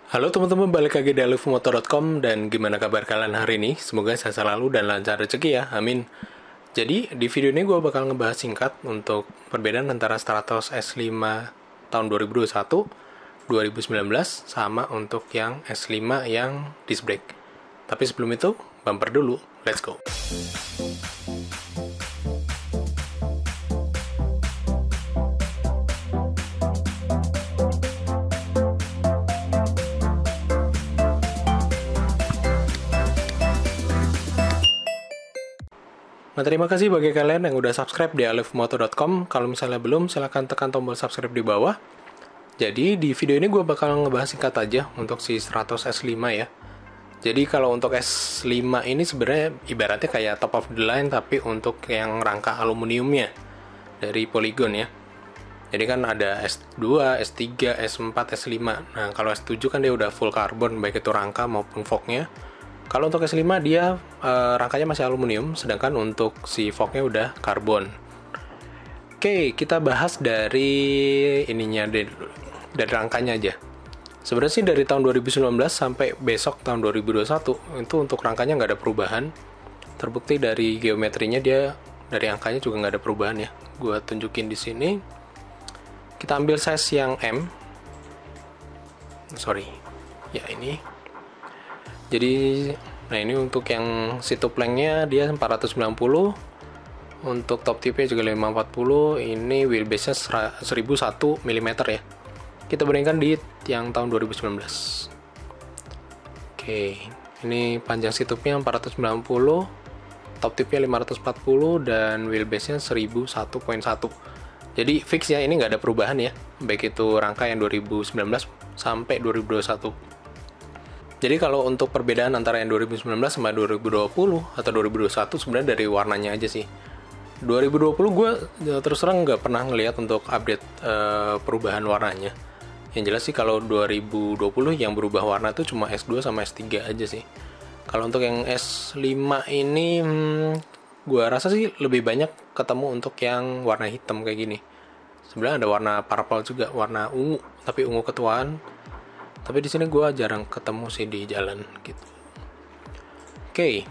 Halo teman-teman, balik lagi di alifmotor.com. Dan gimana kabar kalian hari ini? Semoga sehat selalu dan lancar rezeki ya, amin. Jadi di video ini gue bakal ngebahas singkat untuk perbedaan antara Stratos S5 tahun 2021, 2019 sama untuk yang S5 yang disc brake. Tapi sebelum itu, bumper dulu, let's go. Nah, terima kasih bagi kalian yang udah subscribe di alifmoto.com. Kalau misalnya belum, silahkan tekan tombol subscribe di bawah. Jadi, di video ini gue bakal ngebahas singkat aja untuk si Stratos S5 ya. Jadi, kalau untuk S5 ini sebenarnya ibaratnya kayak top of the line, tapi untuk yang rangka aluminiumnya dari Polygon ya. Jadi kan ada S2, S3, S4, S5. Nah, kalau S7 kan dia udah full karbon, baik itu rangka maupun forknya. Kalau untuk S5 dia rangkanya masih aluminium, sedangkan untuk si forknya udah karbon. Oke, kita bahas dari ininya dari rangkanya aja. Sebenarnya sih dari tahun 2019 sampai besok tahun 2021 itu untuk rangkanya nggak ada perubahan. Terbukti dari geometrinya dia dari angkanya juga nggak ada perubahan ya. Gua tunjukin di sini. Kita ambil size yang M. Ya ini. Jadi, nah ini untuk yang situ planknya dia 490, untuk top tipnya juga 540, ini wheelbase-nya 1001 mm ya. Kita bandingkan di yang tahun 2019. Oke, ini panjang situpnya 490, top tipnya 540, dan wheelbase-nya 1001.1. Jadi fix ya, ini nggak ada perubahan ya, baik itu rangka yang 2019 sampai 2021. Jadi kalau untuk perbedaan antara yang 2019 sama 2020 atau 2021 sebenarnya dari warnanya aja sih. 2020 gue terus terang nggak pernah ngelihat untuk update perubahan warnanya. Yang jelas sih kalau 2020 yang berubah warna itu cuma S2 sama S3 aja sih. Kalau untuk yang S5 ini gue rasa sih lebih banyak ketemu untuk yang warna hitam kayak gini. Sebenarnya ada warna purple juga, warna ungu, tapi ungu ketuaan. Tapi di sini gue jarang ketemu sih di jalan gitu. Oke,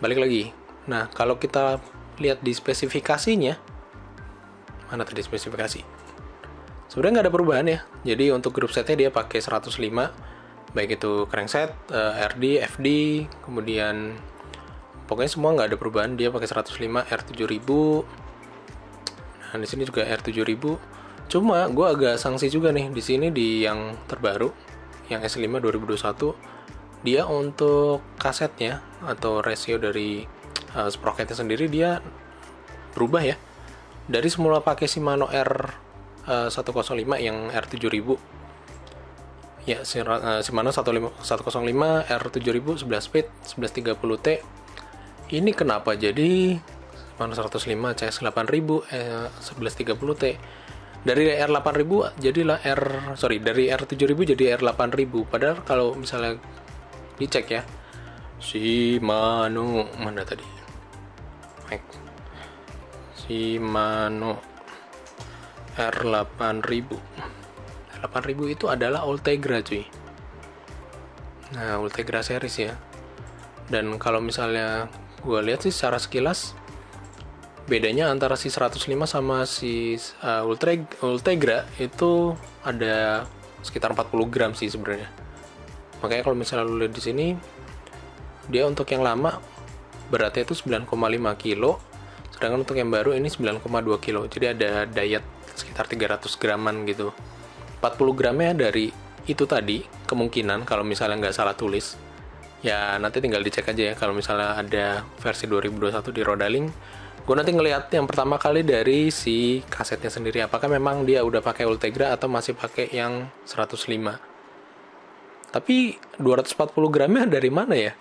balik lagi. Nah, kalau kita lihat di spesifikasinya, mana tadi spesifikasi? Sebenarnya nggak ada perubahan ya. Jadi untuk grup setnya dia pakai 105, baik itu crankset, RD, FD, kemudian pokoknya semua nggak ada perubahan. Dia pakai 105 R7000. Nah, di sini juga R7000. Cuma gue agak sanksi juga nih di sini di yang terbaru, yang S5 2021, dia untuk kasetnya atau rasio dari sprocketnya sendiri dia berubah ya. Dari semula pakai Shimano R105 yang R7000. Ya, Shimano 105 R7000 11 speed 1130T. Ini kenapa jadi Shimano 105 CS8000 1130T? Dari R8000 jadilah dari R7000 jadi R8000. Padahal kalau misalnya dicek ya, Shimano mana tadi? Shimano R8000. R8000 itu adalah Ultegra cuy. Nah, Ultegra series ya. Dan kalau misalnya gue lihat sih secara sekilas bedanya antara si 105 sama si Ultegra itu ada sekitar 40 gram sih sebenarnya. Makanya kalau misalnya lu lihat di sini, dia untuk yang lama beratnya itu 9,5 kilo, sedangkan untuk yang baru ini 9,2 kilo. Jadi ada diet sekitar 300 graman gitu. 40 gramnya dari itu tadi, kemungkinan kalau misalnya nggak salah tulis. Ya nanti tinggal dicek aja ya kalau misalnya ada versi 2021 di Rodaling. Gue nanti ngeliat yang pertama kali dari si kasetnya sendiri, apakah memang dia udah pakai Ultegra atau masih pakai yang 105. Tapi 240 gramnya dari mana ya?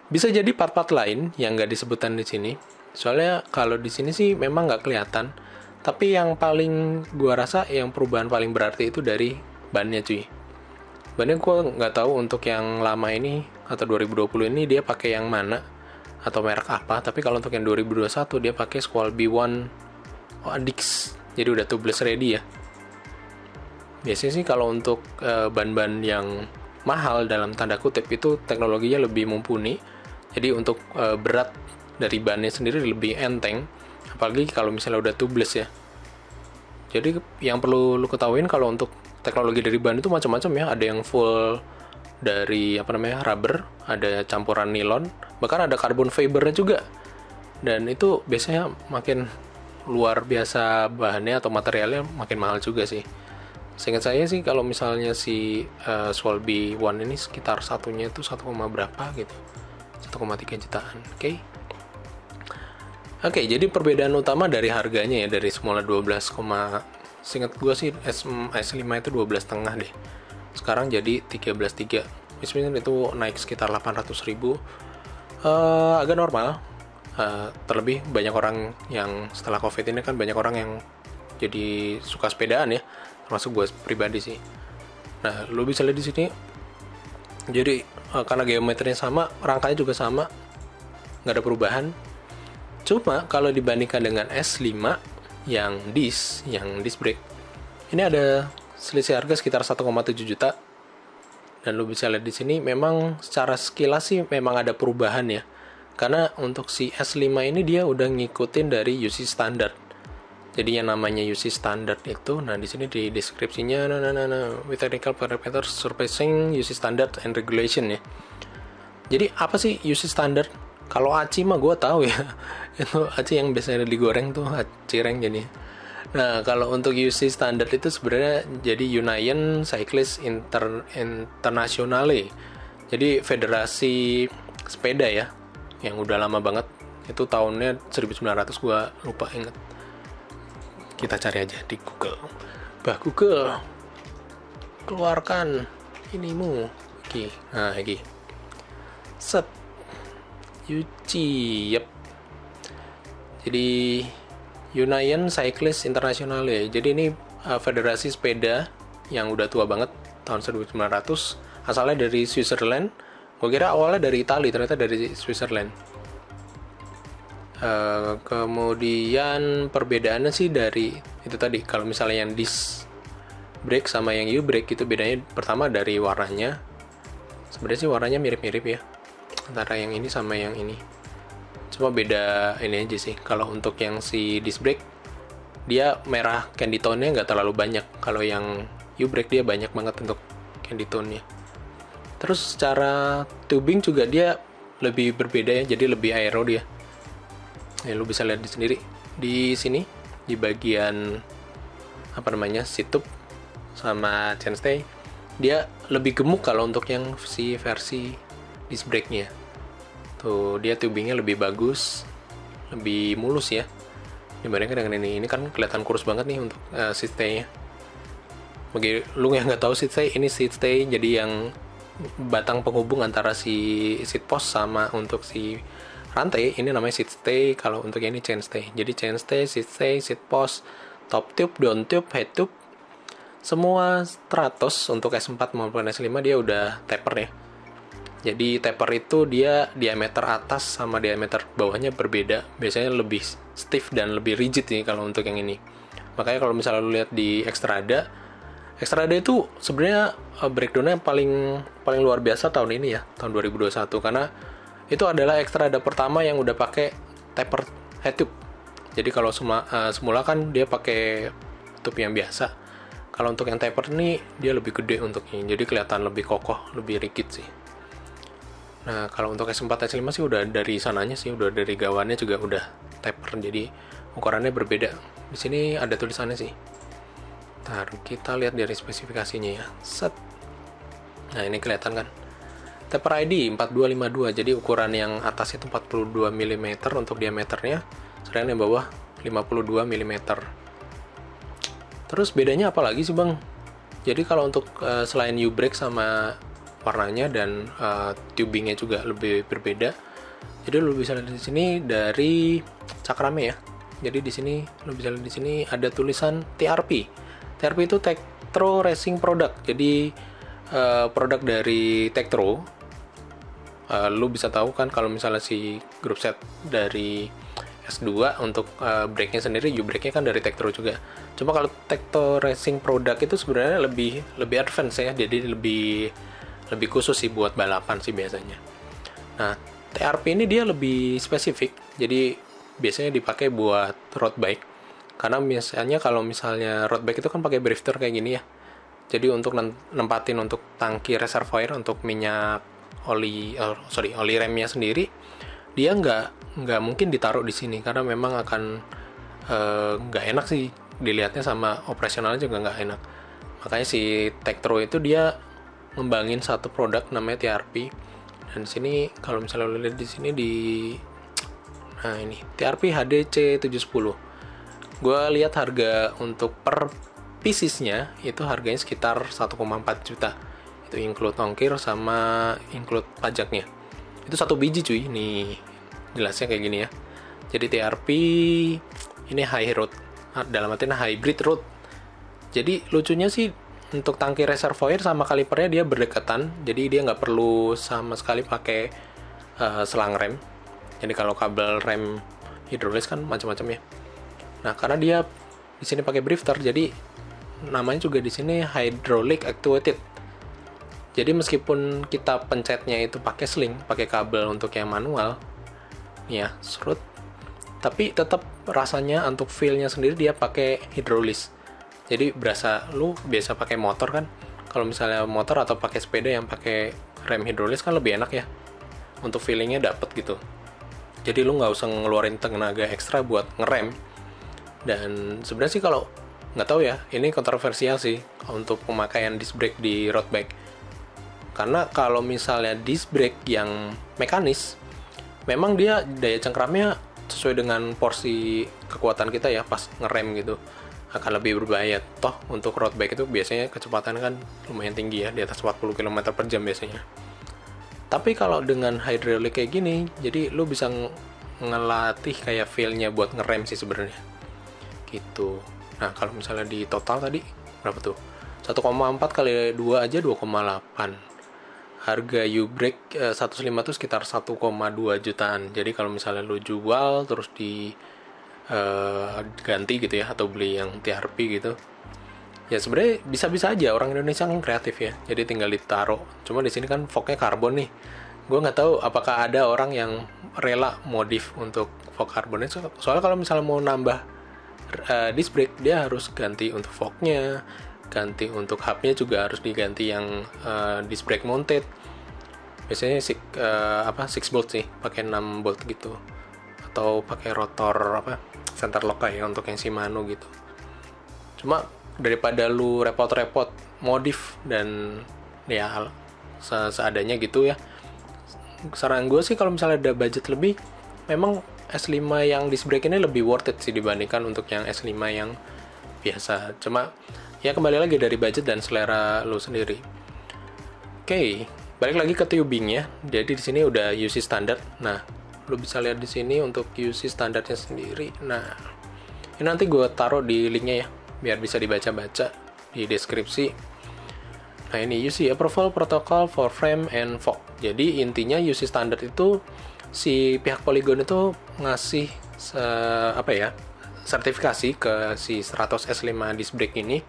Bisa jadi part-part lain yang nggak disebutkan di sini. Soalnya kalau di sini sih memang nggak kelihatan. Tapi yang paling gue rasa yang perubahan paling berarti itu dari bannya cuy. Bannya gue nggak tahu untuk yang lama ini atau 2020 ini dia pakai yang mana atau merek apa, tapi kalau untuk yang 2021 dia pakai Squall B1 Adix, jadi udah tubeless ready ya. Biasanya sih kalau untuk ban-ban yang mahal dalam tanda kutip, itu teknologinya lebih mumpuni. Jadi untuk berat dari bannya sendiri lebih enteng, apalagi kalau misalnya udah tubeless ya. Jadi yang perlu lu ketahuin kalau untuk teknologi dari ban itu macam-macam ya. Ada yang full dari rubber, ada campuran nilon, bahkan ada carbon fibernya juga. Dan itu biasanya makin luar biasa bahannya atau materialnya, makin mahal juga sih. Seingat saya sih kalau misalnya si Swalby One ini sekitar satunya itu 1, berapa gitu, 1,3 jutaan. Oke, jadi perbedaan utama dari harganya ya, dari semula 12, seingat gue sih S5 itu 12,5 deh. Sekarang jadi 13,3. Misalnya itu naik sekitar 800.000. Agak normal. Terlebih banyak orang yang setelah COVID ini kan banyak orang yang jadi suka sepedaan ya, termasuk gue pribadi sih. Nah, lu bisa lihat di sini. Jadi karena geometrinya sama, rangkanya juga sama, nggak ada perubahan. Cuma kalau dibandingkan dengan S5 yang disc brake, ini ada selisih harga sekitar 1,7 juta. Dan lu bisa lihat di sini memang secara sekilas sih memang ada perubahan ya. Karena untuk si S5 ini dia udah ngikutin dari UC standard. Jadi yang namanya UC standard itu, nah di sini di deskripsinya, with technical parameters surpassing UC standard and regulation ya. Jadi apa sih UC standard? Kalau aci mah gue tahu ya, itu aci yang biasanya digoreng tuh cireng jadi. Nah, kalau untuk UC standard itu sebenarnya jadi Union Cyclist Internationale. Jadi federasi sepeda ya, yang udah lama banget. Itu tahunnya 1900, gue lupa inget. Kita cari aja di Google. Google, keluarkan inimu. Nah, iki. Set. UCI, yep. Jadi Union Cyclist Internationale. Jadi ini federasi sepeda yang udah tua banget, tahun 1900. Asalnya dari Switzerland. Gue kira awalnya dari Italia, ternyata dari Switzerland. Kemudian perbedaannya sih dari itu tadi. Kalau misalnya yang disc brake sama yang U-brake itu bedanya pertama dari warnanya. Sebenarnya sih warnanya mirip-mirip ya, antara yang ini sama yang ini. Cuma beda ini aja sih. Kalau untuk yang si disc brake, dia merah candy tone-nya nggak terlalu banyak. Kalau yang U-brake dia banyak banget untuk candy tone-nya. Terus secara tubing juga dia lebih berbeda ya, jadi lebih aero dia. Ya, lu bisa lihat di sendiri di sini di bagian seat tube sama chainstay, dia lebih gemuk kalau untuk yang si versi disc brake-nya. Tuh, dia tubingnya lebih bagus, lebih mulus ya dibandingkan dengan ini. Ini kan kelihatan kurus banget nih untuk seat stay-nya. Bagi lu yang nggak tahu seat stay, ini seat stay jadi yang batang penghubung antara si seat post sama untuk si rantai. Ini namanya seat stay. Kalau untuk ini chain stay. Jadi chain stay, seat post, top tube, down tube, head tube, semua stratos untuk S4 maupun S5 dia udah taper ya. Jadi taper itu dia diameter atas sama diameter bawahnya berbeda. Biasanya lebih stiff dan lebih rigid nih kalau untuk yang ini. Makanya kalau misalnya lu lihat di Xtrada itu sebenarnya breakdown-nya paling luar biasa tahun ini ya, tahun 2021, karena itu adalah Xtrada pertama yang udah pakai taper head tube. Jadi kalau semula kan dia pakai tube yang biasa. Kalau untuk yang taper ini dia lebih gede untuk ini, jadi kelihatan lebih kokoh, lebih rigid sih. Nah, kalau untuk S4 S5 sih udah dari sananya sih, udah dari gawannya juga udah taper, jadi ukurannya berbeda. Di sini ada tulisannya sih. Ntar kita lihat dari spesifikasinya ya. Set. Nah, ini kelihatan kan. Taper ID 4252, jadi ukuran yang atas itu 42 mm untuk diameternya, sedangkan yang bawah 52 mm. Terus bedanya apa lagi sih bang? Jadi kalau untuk selain U-brake sama warnanya dan tubingnya juga lebih berbeda. Jadi lu bisa lihat di sini dari cakrame ya. Jadi di sini lu bisa lihat di sini ada tulisan TRP. TRP itu Tektro Racing Product. Jadi produk dari Tektro. Lu bisa tahu kan kalau misalnya si grup set dari S2 untuk brake-nya sendiri, U-brake-nya kan dari Tektro juga. Cuma kalau Tektro Racing Product itu sebenarnya lebih advance ya. Jadi lebih lebih khusus sih buat balapan sih biasanya. Nah, TRP ini dia lebih spesifik, jadi biasanya dipakai buat road bike. Karena biasanya kalau misalnya road bike itu kan pakai drifter kayak gini ya. Jadi untuk nempatin untuk tangki reservoir untuk minyak oli remnya sendiri, dia nggak mungkin ditaruh di sini karena memang akan nggak enak sih dilihatnya, sama operasionalnya juga nggak enak. Makanya si Tektro itu dia ngembangin satu produk namanya TRP. Dan sini kalau misalnya lo lihat di sini nah ini TRP HDC 710. Gue lihat harga untuk per piecesnya itu harganya sekitar 1,4 juta. Itu include ongkir sama include pajaknya. Itu satu biji cuy. Nih jelasnya kayak gini ya. Jadi TRP ini high road, dalam artinya hybrid road. Jadi lucunya sih untuk tangki reservoir sama kalipernya dia berdekatan, jadi dia nggak perlu sama sekali pakai selang rem. Jadi kalau kabel rem hidrolis kan macam-macam ya. Nah karena dia di sini pakai drifter, jadi namanya juga di sini hydraulic actuated. Jadi meskipun kita pencetnya itu pakai sling, pakai kabel untuk yang manual, ya serut, tapi tetap rasanya untuk feel-nya sendiri dia pakai hidrolis. Jadi berasa lu biasa pakai motor kan, kalau misalnya motor atau pakai sepeda yang pakai rem hidrolis kan lebih enak ya, untuk feelingnya dapet gitu. Jadi lu nggak usah ngeluarin tenaga ekstra buat ngerem. Dan sebenarnya sih kalau nggak tahu ya, ini kontroversial sih untuk pemakaian disc brake di road bike. Karena kalau misalnya disc brake yang mekanis, memang dia daya cengkramnya sesuai dengan porsi kekuatan kita ya pas ngerem gitu, akan lebih berbahaya. Toh untuk road bike itu biasanya kecepatan kan lumayan tinggi ya, di atas 40 km per jam biasanya. Tapi kalau dengan hydraulic kayak gini, jadi lu bisa ngelatih kayak feel-nya buat ngerem sih sebenarnya gitu. Nah kalau misalnya di total tadi berapa tuh, 1,4 kali 2 aja 2,8. Harga U-Brake 105 tuh sekitar 1,2 jutaan. Jadi kalau misalnya lu jual terus di ganti gitu ya, atau beli yang TRP gitu, ya sebenarnya bisa-bisa aja orang Indonesia kan kreatif ya, jadi tinggal ditaruh. Cuma di sini kan forknya karbon nih, gue nggak tahu apakah ada orang yang rela modif untuk fork karbonnya. Soalnya kalau misalnya mau nambah disc brake, dia harus ganti untuk forknya, ganti untuk hubnya juga harus diganti yang disc brake mounted. Biasanya 6 bolt sih, pakai 6 bolt gitu, atau pakai rotor center lock ya untuk yang Shimano gitu. Cuma daripada lu repot-repot modif dan ya seadanya gitu ya, saran gue sih kalau misalnya ada budget lebih, memang S5 yang disc brake ini lebih worth it sih dibandingkan untuk yang S5 yang biasa. Cuma ya kembali lagi dari budget dan selera lu sendiri. Oke, balik lagi ke tubingnya. Jadi di sini udah UC standar. Nah, lu bisa lihat di sini untuk UC standarnya sendiri. Nah, ini nanti gue taruh di linknya ya, biar bisa dibaca-baca di deskripsi. Nah, ini UC Approval Protocol for Frame and Fork. Jadi intinya UC standard itu si pihak Polygon itu ngasih sertifikasi ke si 100 S5 disc brake ini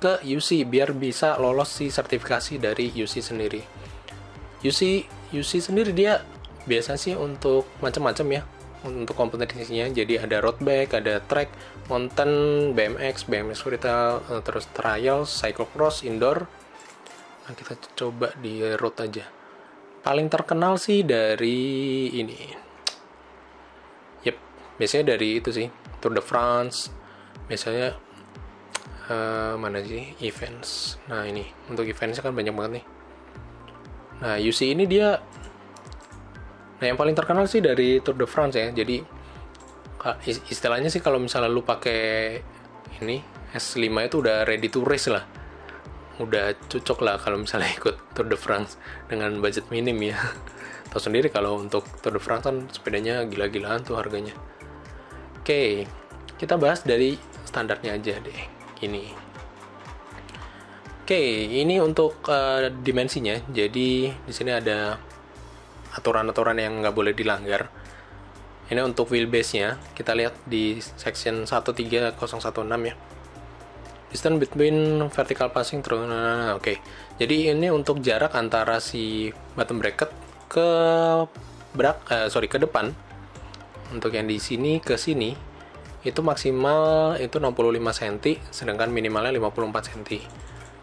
ke UC biar bisa lolos si sertifikasi dari UC sendiri. UC sendiri dia biasa sih untuk macam-macam ya, untuk kompetisinya. Jadi ada road bike, ada track, mountain, BMX freestyle, terus trial, cyclocross, indoor. Nah, kita coba di road aja. Paling terkenal sih dari ini. Biasanya dari itu sih, Tour de France. Biasanya mana sih events. Nah, ini untuk eventsnya kan banyak banget nih. Nah, UC ini dia, nah yang paling terkenal sih dari Tour de France ya. Jadi istilahnya sih kalau misalnya lu pakai ini S5 itu udah ready to race lah, udah cocok lah kalau misalnya ikut Tour de France dengan budget minim ya. Tahu sendiri kalau untuk Tour de France kan sepedanya gila-gilaan tuh harganya. Oke, kita bahas dari standarnya aja deh ini. Oke, ini untuk dimensinya. Jadi di sini ada aturan-aturan yang nggak boleh dilanggar. Ini untuk wheelbase-nya, kita lihat di section 13016 ya. Distance between vertical passing through. Oke. Jadi ini untuk jarak antara si bottom bracket ke ke depan. Untuk yang di sini ke sini itu maksimal itu 65 cm, sedangkan minimalnya 54 cm.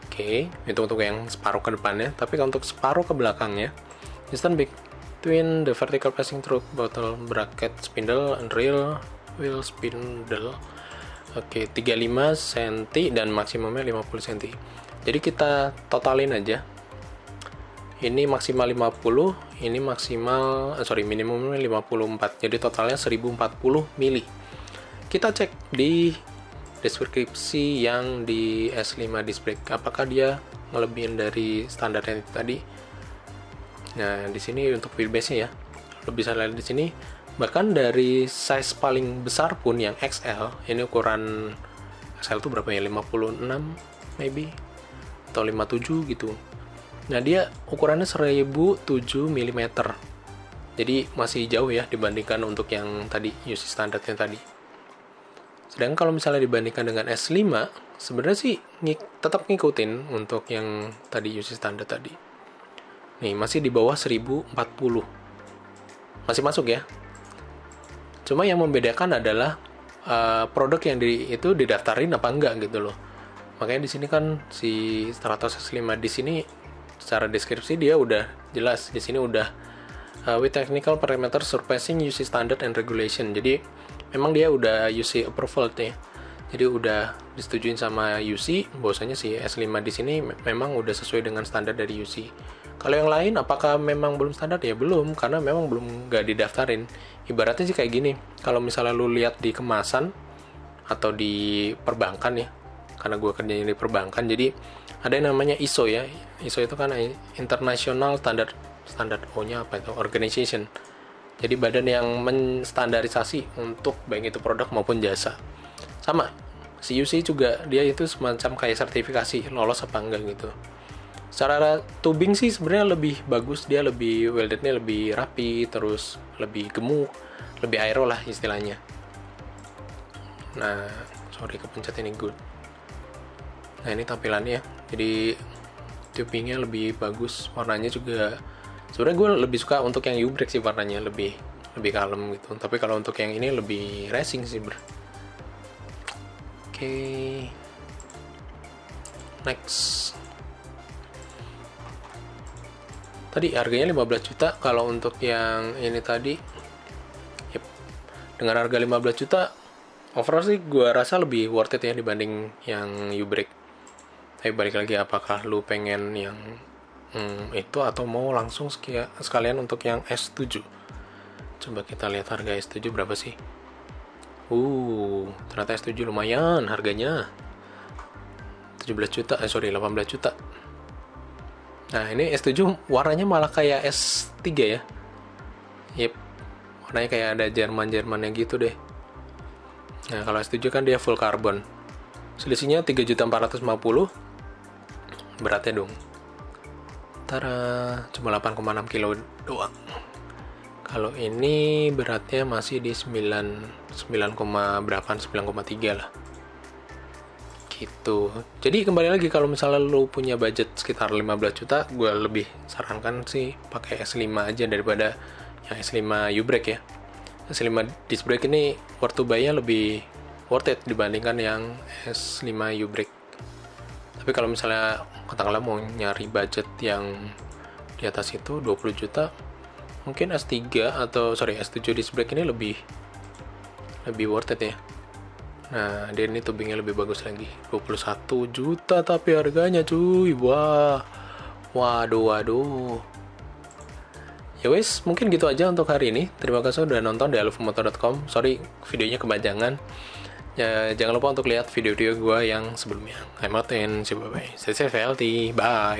Oke, itu untuk yang separuh ke depannya. Tapi kalau untuk separuh ke belakangnya, distance between the vertical passing through bottom bracket spindle and rear wheel spindle. Oke, 35 cm dan maksimumnya 50 cm. Jadi kita totalin aja. Ini maksimal 50, ini minimumnya 54. Jadi totalnya 1040 mili. Kita cek di deskripsi yang di S5 disc brake, apakah dia ngelebihin dari standarnya tadi. Nah, di sini untuk wheelbase-nya ya. Lo bisa lihat di sini, bahkan dari size paling besar pun yang XL, ini ukuran XL itu berapa ya? 56 maybe atau 57 gitu. Nah, dia ukurannya 1007 mm. Jadi masih jauh ya dibandingkan untuk yang tadi UC standarnya tadi. Sedangkan kalau misalnya dibandingkan dengan S5, sebenarnya sih tetap ngikutin untuk yang tadi UC standar tadi. Nih, masih di bawah 1040. Masih masuk ya. Cuma yang membedakan adalah produk yang itu didaftarin apa enggak gitu loh. Makanya di sini kan si Stratos S5 di sini secara deskripsi dia udah jelas. Di sini udah with technical parameter surpassing UC standard and regulation. Jadi memang dia udah UC approval ya. Jadi udah disetujuin sama UC bahwasanya si S5 di sini memang udah sesuai dengan standar dari UC. Kalau yang lain apakah memang belum standar? Ya belum, karena memang belum nggak didaftarin. Ibaratnya sih kayak gini, kalau misalnya lu lihat di kemasan atau di perbankan ya, karena gue kerjanya di perbankan, jadi ada yang namanya ISO ya. ISO itu kan International Standard O-nya apa itu? Organization. Jadi badan yang menstandarisasi untuk baik itu produk maupun jasa. Sama, si UC juga dia itu semacam kayak sertifikasi, lolos apa enggak gitu. Secara tubing sih sebenarnya lebih bagus, dia lebih weldednya lebih rapi, terus lebih gemuk, lebih aero lah istilahnya. Nah, sorry kepencet ini good. Nah, ini tampilannya. Jadi tubingnya lebih bagus, warnanya juga. Sebenarnya gue lebih suka untuk yang U-brake sih, warnanya lebih kalem gitu. Tapi kalau untuk yang ini lebih racing sih, Oke. Next. Tadi harganya 15 juta, kalau untuk yang ini tadi dengan harga 15 juta overall sih gue rasa lebih worth it ya dibanding yang U-brake. Tapi balik lagi, apakah lu pengen yang itu atau mau langsung sekalian untuk yang S7. Coba kita lihat harga S7 berapa sih. Ternyata S7 lumayan harganya, 18 juta. Nah, ini S7 warnanya malah kayak S3 ya. Warnanya kayak ada Jerman-Jermannya gitu deh. Nah, kalau S7 kan dia full carbon. Selisihnya 3.450. Beratnya dong. Cuma 8,6 kilo doang. Kalau ini beratnya masih di 9,3 lah. Gitu. Jadi kembali lagi, kalau misalnya lo punya budget sekitar 15 juta, gue lebih sarankan sih pakai S5 aja daripada yang S5 U-brake ya. S5 disc brake ini worth to buy-nya lebih worth it dibandingkan yang S5 U-brake. Tapi kalau misalnya katakanlah mau nyari budget yang di atas itu 20 juta, mungkin S7 disc brake ini lebih worth it ya. Nah, dia ini tubingnya lebih bagus lagi. 21 juta tapi harganya cuy. Waduh. Ya wes, mungkin gitu aja untuk hari ini. Terima kasih udah nonton di alufumoto.com. Sorry, videonya kepanjangan. Ya, jangan lupa untuk lihat video-video gue yang sebelumnya. I'm out and bye-bye. Stay safe, healthy. Bye.